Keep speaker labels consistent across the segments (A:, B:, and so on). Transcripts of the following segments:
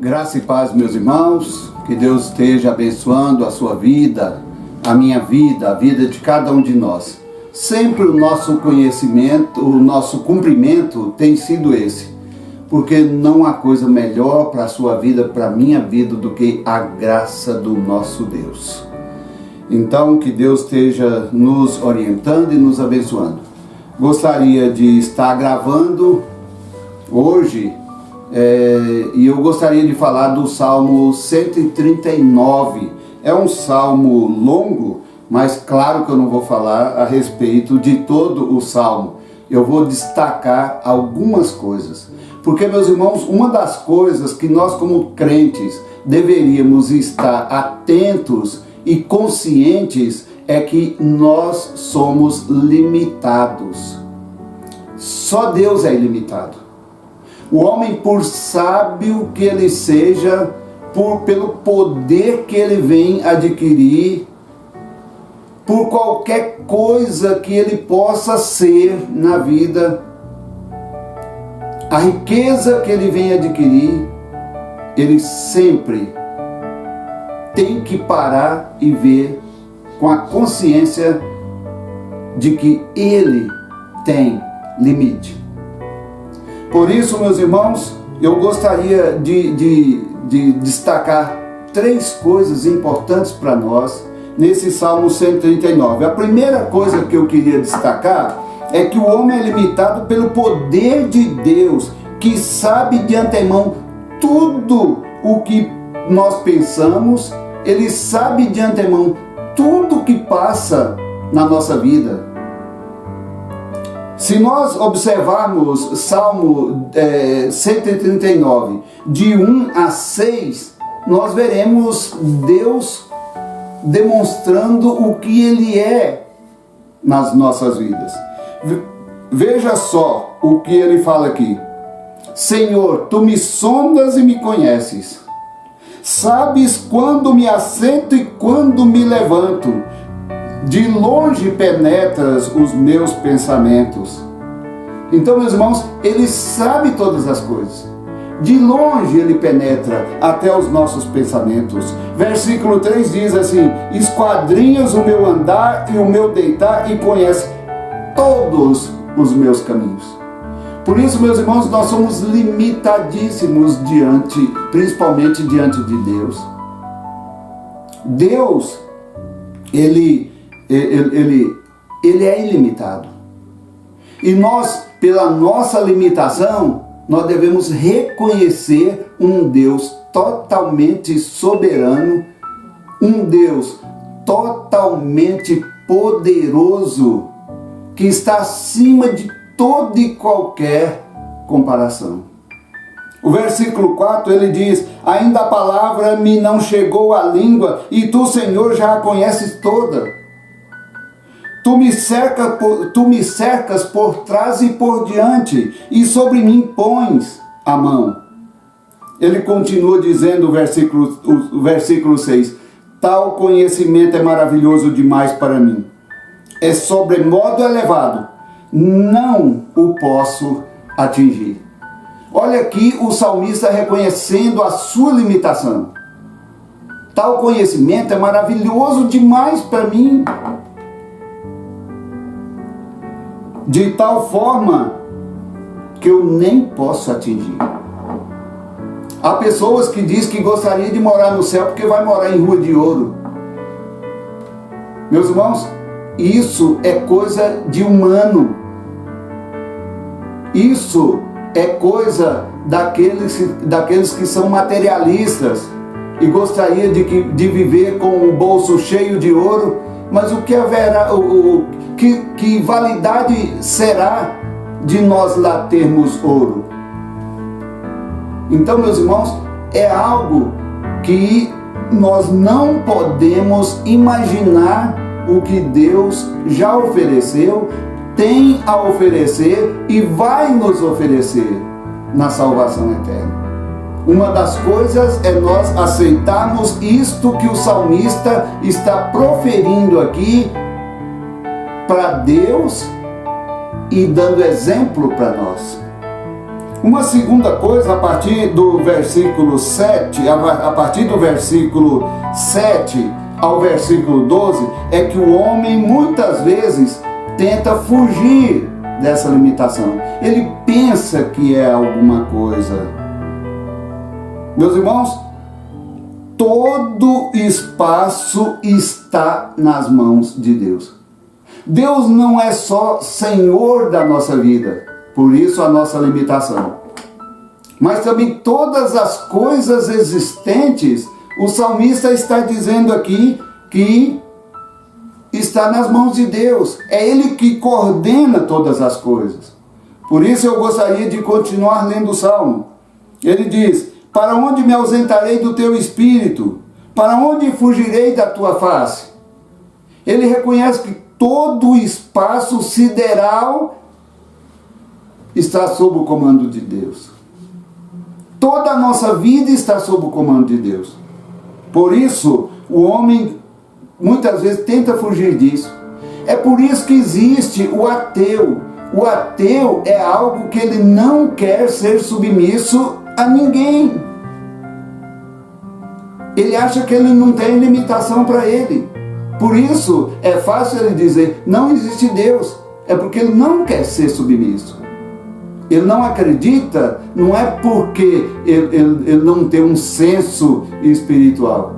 A: Graça e paz, meus irmãos, que Deus esteja abençoando a sua vida, a minha vida, a vida de cada um de nós. Sempre o nosso conhecimento, o nosso cumprimento tem sido esse, porque não há coisa melhor para a sua vida, para a minha vida, do que a graça do nosso Deus. Então, que Deus esteja nos orientando e nos abençoando. Gostaria de estar gravando hoje, e eu gostaria de falar do Salmo 139. É um salmo longo, mas claro que eu não vou falar a respeito de todo o salmo. Eu vou destacar algumas coisas. Porque, meus irmãos, uma das coisas que nós como crentes deveríamos estar atentos e conscientes é que nós somos limitados. Só Deus é ilimitado. O homem, por sábio que ele seja, pelo poder que ele vem adquirir, por qualquer coisa que ele possa ser na vida, a riqueza que ele vem adquirir, ele sempre tem que parar e ver com a consciência de que ele tem limite. Por isso, meus irmãos, eu gostaria de destacar três coisas importantes para nós nesse Salmo 139. A primeira coisa que eu queria destacar é que o homem é limitado pelo poder de Deus, que sabe de antemão tudo o que nós pensamos. Ele sabe de antemão tudo o que passa na nossa vida. Se nós observarmos Salmo 139, de 1 a 6, nós veremos Deus demonstrando o que Ele é nas nossas vidas. Veja só o que Ele fala aqui. Senhor, Tu me sondas e me conheces. Sabes quando me assento e quando me levanto. De longe penetras os meus pensamentos. Então, meus irmãos, Ele sabe todas as coisas. De longe Ele penetra até os nossos pensamentos. Versículo 3 diz assim: esquadrinhas o meu andar e o meu deitar e conhece todos os meus caminhos. Por isso, meus irmãos, nós somos limitadíssimos principalmente diante de Deus. Deus, Ele é ilimitado. E nós, pela nossa limitação, nós devemos reconhecer um Deus totalmente soberano, um Deus totalmente poderoso, que está acima de toda e qualquer comparação. O versículo 4, ele diz: ainda a palavra me não chegou à língua, e Tu, Senhor, já a conheces toda. Tu me cercas por trás e por diante, e sobre mim pões a mão. Ele continua dizendo, o versículo 6, tal conhecimento é maravilhoso demais para mim. É sobremodo elevado, não o posso atingir. Olha aqui o salmista reconhecendo a sua limitação. Tal conhecimento é maravilhoso demais para mim. De tal forma que eu nem posso atingir. Há pessoas que dizem que gostaria de morar no céu porque vai morar em rua de ouro. Meus irmãos, isso é coisa de humano. Isso é coisa daqueles que são materialistas e gostaria de viver com o bolso cheio de ouro. Mas o que haverá, que validade será de nós lá termos ouro? Então, meus irmãos, é algo que nós não podemos imaginar o que Deus já ofereceu, tem a oferecer e vai nos oferecer na salvação eterna. Uma das coisas é nós aceitarmos isto que o salmista está proferindo aqui para Deus e dando exemplo para nós. Uma segunda coisa, a partir do versículo 7, a partir do versículo 7 ao versículo 12, é que o homem muitas vezes tenta fugir dessa limitação. Ele pensa que é alguma coisa. Meus irmãos, todo espaço está nas mãos de Deus. Deus não é só Senhor da nossa vida, por isso a nossa limitação. Mas também todas as coisas existentes, o salmista está dizendo aqui que está nas mãos de Deus. É Ele que coordena todas as coisas. Por isso eu gostaria de continuar lendo o Salmo. Ele diz: para onde me ausentarei do teu espírito? Para onde fugirei da tua face? Ele reconhece que todo o espaço sideral está sob o comando de Deus. Toda a nossa vida está sob o comando de Deus. Por isso, o homem muitas vezes tenta fugir disso. É por isso que existe o ateu. O ateu é algo que ele não quer ser submisso a ninguém. Ele acha que ele não tem limitação para ele. Por isso é fácil ele dizer: não existe Deus. É porque ele não quer ser submisso. Ele não acredita, não é porque ele não tem um senso espiritual.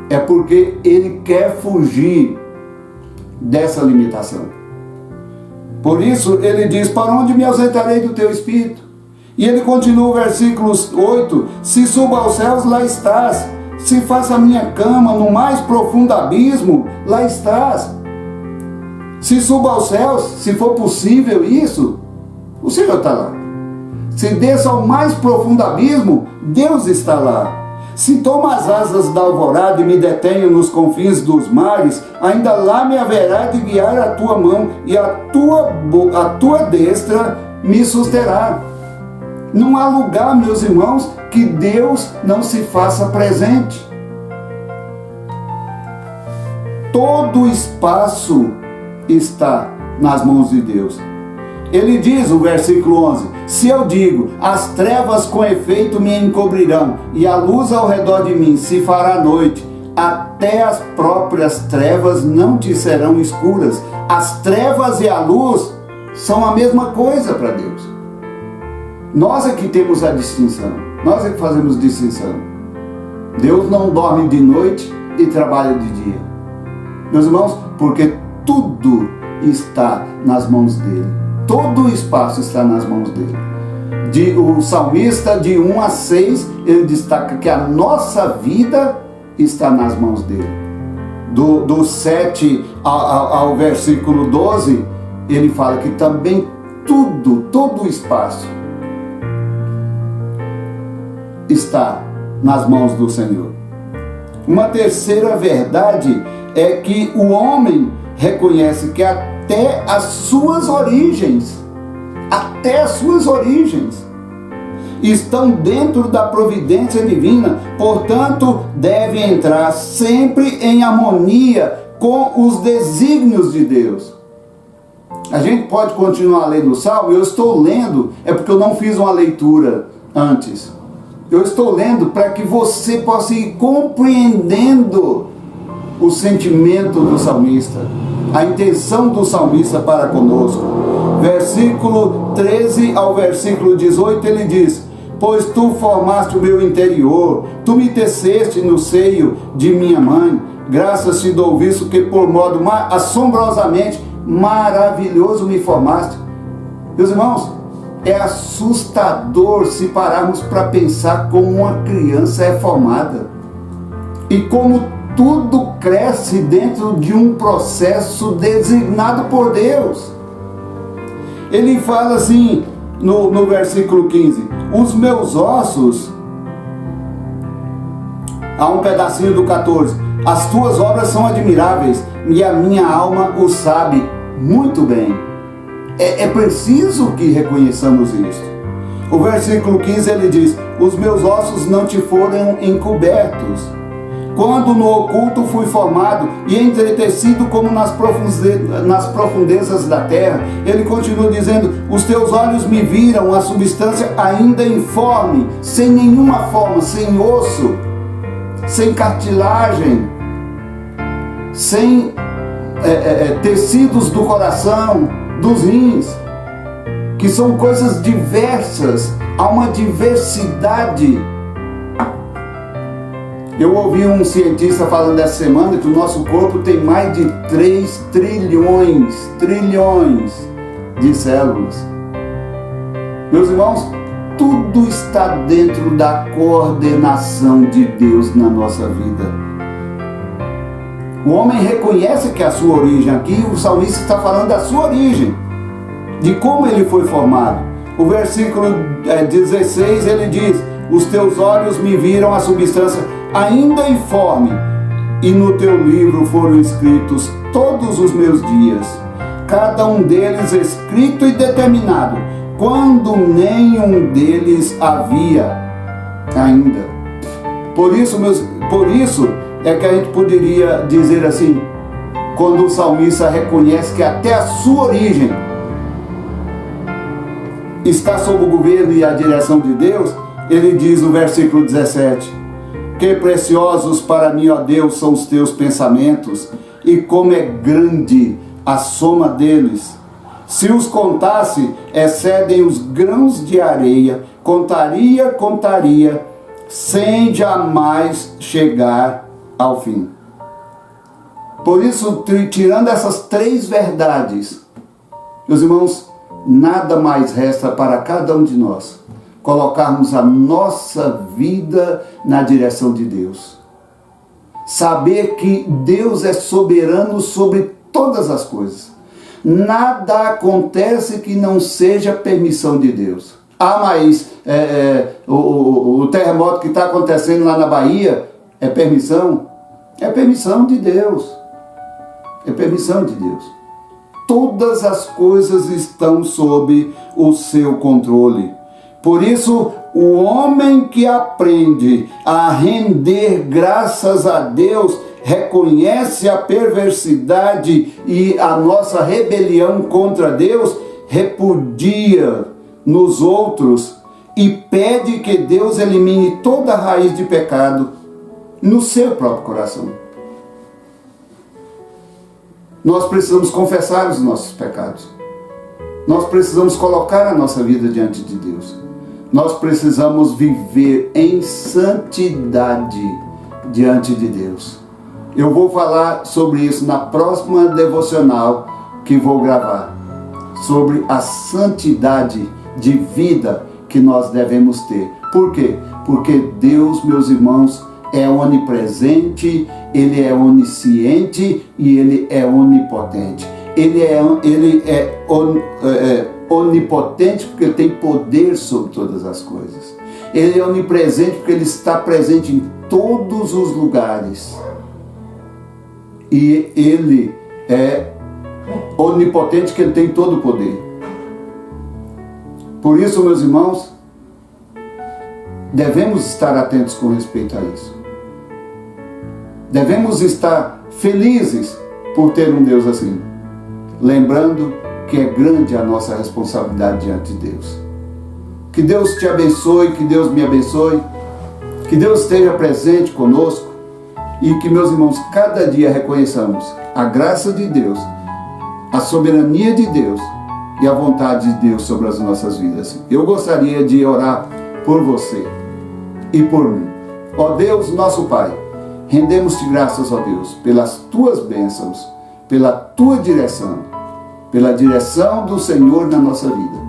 A: É porque ele quer fugir dessa limitação. Por isso ele diz: para onde me ausentarei do teu espírito? E ele continua o versículo 8: se suba aos céus, lá estás. Se faça a minha cama no mais profundo abismo, lá estás. Se suba aos céus, se for possível isso, o Senhor está lá. Se desça ao mais profundo abismo, Deus está lá. Se toma as asas da alvorada e me detenho nos confins dos mares, ainda lá me haverá de guiar a tua mão, e a tua destra me susterá. Não há lugar, meus irmãos, que Deus não se faça presente. Todo o espaço está nas mãos de Deus. Ele diz, o versículo 11: se eu digo, as trevas com efeito me encobrirão, e a luz ao redor de mim se fará noite, até as próprias trevas não te serão escuras. As trevas e a luz são a mesma coisa para Deus. Nós é que temos a distinção, nós é que fazemos distinção. Deus não dorme de noite e trabalha de dia. Meus irmãos, porque tudo está nas mãos dele. Todo o espaço está nas mãos dele. O salmista, de 1 a 6, ele destaca que a nossa vida está nas mãos dele. Do 7 ao versículo 12, ele fala que também todo o espaço está nas mãos do Senhor. Uma terceira verdade é que o homem reconhece que até as suas origens estão dentro da providência divina, portanto, deve entrar sempre em harmonia com os desígnios de Deus. A gente pode continuar lendo o Salmo. Eu estou lendo, é porque eu não fiz uma leitura antes. Eu estou lendo para que você possa ir compreendendo o sentimento do salmista, a intenção do salmista para conosco. Versículo 13 ao versículo 18, ele diz: pois tu formaste o meu interior, tu me teceste no seio de minha mãe, graças te dou visto que por modo assombrosamente maravilhoso me formaste. Meus irmãos, é assustador se pararmos para pensar como uma criança é formada e como tudo cresce dentro de um processo designado por Deus. Ele fala assim no versículo 15: os meus ossos, há um pedacinho do 14, as tuas obras são admiráveis e a minha alma o sabe muito bem. É preciso que reconheçamos isto. O versículo 15 ele diz: os meus ossos não te foram encobertos, quando no oculto fui formado e entretecido como nas profundezas da terra. Ele continua dizendo: os teus olhos me viram a substância ainda informe, sem nenhuma forma, sem osso, sem cartilagem, sem tecidos do coração, dos rins, que são coisas diversas, há uma diversidade. Eu ouvi um cientista falando essa semana que o nosso corpo tem mais de 3 trilhões de células. Meus irmãos, tudo está dentro da coordenação de Deus na nossa vida. O homem reconhece que a sua origem, aqui o salmista está falando da sua origem, de como ele foi formado. O versículo 16 ele diz: os teus olhos me viram a substância ainda informe, e no teu livro foram escritos todos os meus dias, cada um deles escrito e determinado, quando nenhum deles havia ainda. Por isso é que a gente poderia dizer assim, quando o salmista reconhece que até a sua origem está sob o governo e a direção de Deus, ele diz no versículo 17: que preciosos para mim, ó Deus, são os teus pensamentos, e como é grande a soma deles. Se os contasse, excedem os grãos de areia. Contaria, sem jamais chegar ao fim. Por isso, tirando essas 3 verdades, meus irmãos, nada mais resta para cada um de nós colocarmos a nossa vida na direção de Deus. Saber que Deus é soberano sobre todas as coisas. Nada acontece que não seja permissão de Deus. Mas o terremoto que está acontecendo lá na Bahia é permissão? É permissão de Deus. É permissão de Deus. Todas as coisas estão sob o seu controle. Por isso, o homem que aprende a render graças a Deus, reconhece a perversidade e a nossa rebelião contra Deus, repudia nos outros e pede que Deus elimine toda a raiz de pecado no seu próprio coração. Nós precisamos confessar os nossos pecados. Nós precisamos colocar a nossa vida diante de Deus. Nós precisamos viver em santidade diante de Deus. Eu vou falar sobre isso na próxima devocional que vou gravar, sobre a santidade de vida que nós devemos ter. Por quê? Porque Deus, meus irmãos, é onipresente, Ele é onisciente e Ele é onipotente. Ele é onipotente porque Ele tem poder sobre todas as coisas. Ele é onipresente porque Ele está presente em todos os lugares. E Ele é onipotente porque Ele tem todo o poder. Por isso, meus irmãos, devemos estar atentos com respeito a isso. Devemos estar felizes por ter um Deus assim. Lembrando que é grande a nossa responsabilidade diante de Deus. Que Deus te abençoe, que Deus me abençoe, que Deus esteja presente conosco e que, meus irmãos, cada dia reconheçamos a graça de Deus, a soberania de Deus e a vontade de Deus sobre as nossas vidas. Eu gostaria de orar por você e por mim. Ó Deus, nosso Pai, rendemos-te graças, ó Deus, pelas tuas bênçãos, pela tua direção, pela direção do Senhor na nossa vida.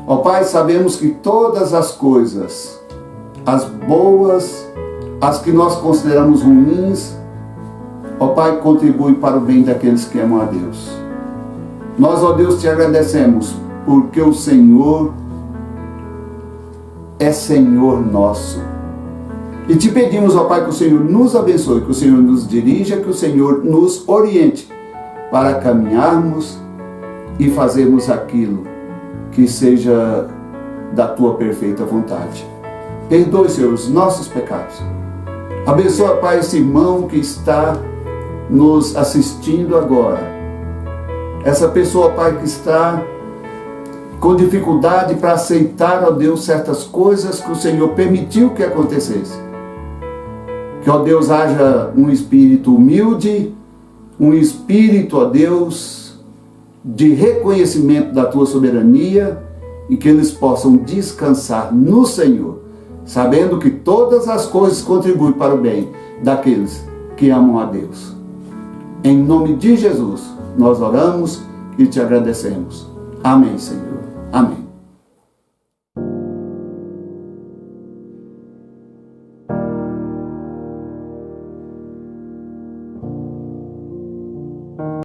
A: Ó Pai, sabemos que todas as coisas, as boas, as que nós consideramos ruins, ó Pai, contribuem para o bem daqueles que amam a Deus. Nós, ó Deus, te agradecemos, porque o Senhor é Senhor nosso. E te pedimos, ó Pai, que o Senhor nos abençoe, que o Senhor nos dirija, que o Senhor nos oriente para caminharmos e fazermos aquilo que seja da tua perfeita vontade. Perdoe, Senhor, os nossos pecados. Abençoa, Pai, esse irmão que está nos assistindo agora. Essa pessoa, Pai, que está com dificuldade para aceitar, ó Deus, certas coisas que o Senhor permitiu que acontecesse. Que, ó Deus, haja um espírito humilde, um espírito, ó Deus, de reconhecimento da Tua soberania e que eles possam descansar no Senhor, sabendo que todas as coisas contribuem para o bem daqueles que amam a Deus. Em nome de Jesus, nós oramos e te agradecemos. Amém, Senhor. Amém.